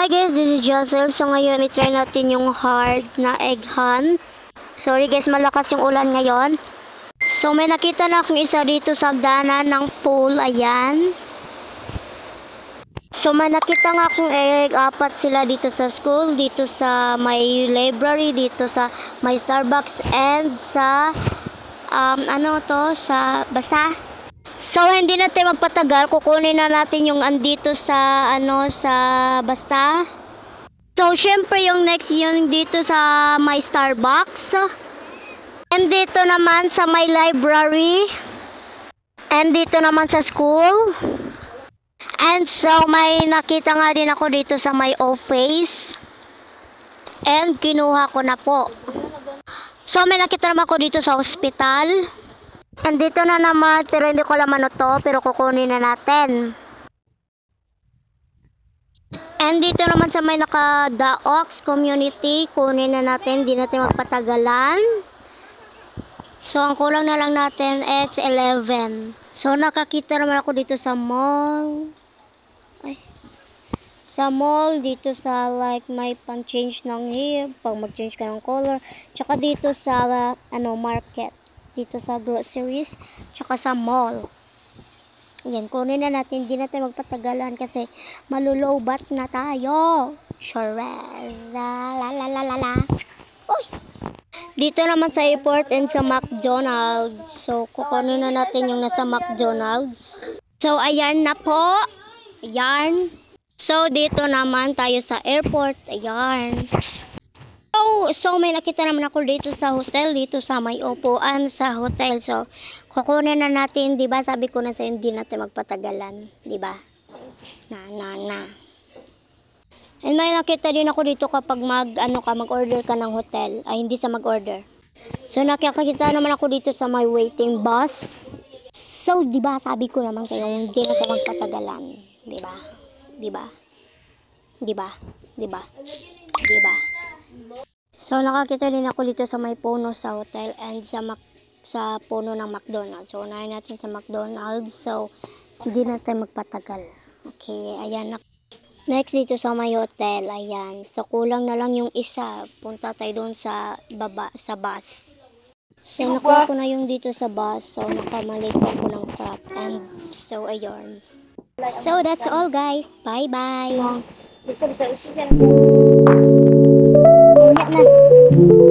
Hi guys, this is Josel. So ngayon, i-try natin yung hard na egg hunt. Sorry guys, malakas yung ulan ngayon. So may nakita na akong isa dito sa daanan ng pool. Ayan. So may nakita nga akong egg. Apat sila dito sa school, dito sa may library, dito sa may Starbucks, and sa basta. So hindi natin magpatagal, kukunin na natin yung andito sa sa basta. So syempre yung next yung dito sa may Starbucks. And dito naman sa may library. And dito naman sa school. And so may nakita nga din ako dito sa may office. And kinuha ko na po. So may nakita naman ako dito sa hospital. And dito na naman, pero hindi ko alam ano to, pero kukunin na natin. And dito naman sa may naka-Daox community, kunin na natin, hindi natin magpatagalan. So ang kulang na lang natin is 11. So nakakita naman ako dito sa mall. Sa mall, dito sa like may pang-change ng hair, pag mag-change ka ng color. Tsaka dito sa market. Dito sa groceries, tsaka sa mall. Ayan, kunin na natin. Hindi natin magpatagalan kasi malulowbat na tayo. Sure. La. Uy! Dito naman sa airport and sa McDonald's. So, kukunin na natin yung nasa McDonald's. So, ayan na po. Ayan. So, dito naman tayo sa airport. Ayan. So may nakita naman ako dito sa hotel, dito sa may upuan sa hotel. So kukunin na natin, 'di ba? Sabi ko na sa hindi natin magpatagalan, 'di ba? Na. And may nakita din ako dito kapag mag-order ka ng hotel, ay hindi sa mag-order. So nakikita naman ako dito sa may waiting bus. So 'di ba? Sabi ko naman kayo hindi natin magpatagalan, 'di ba? 'Di ba? 'Di ba? 'Di ba? 'Di ba? So nakakita din ako dito sa may puno sa hotel and sa puno ng McDonald's. So unahin natin sa McDonald's. So hindi natin magpatagal. Okay, ayan. Next dito sa may hotel, ayan. So kulang na lang yung isa. Punta tayo doon sa baba, sa bus. So nakuha ko na yung dito sa bus. So nakamalik ako ng crap. And so ayun. So that's all guys. Bye bye. Bisa usikan. Na.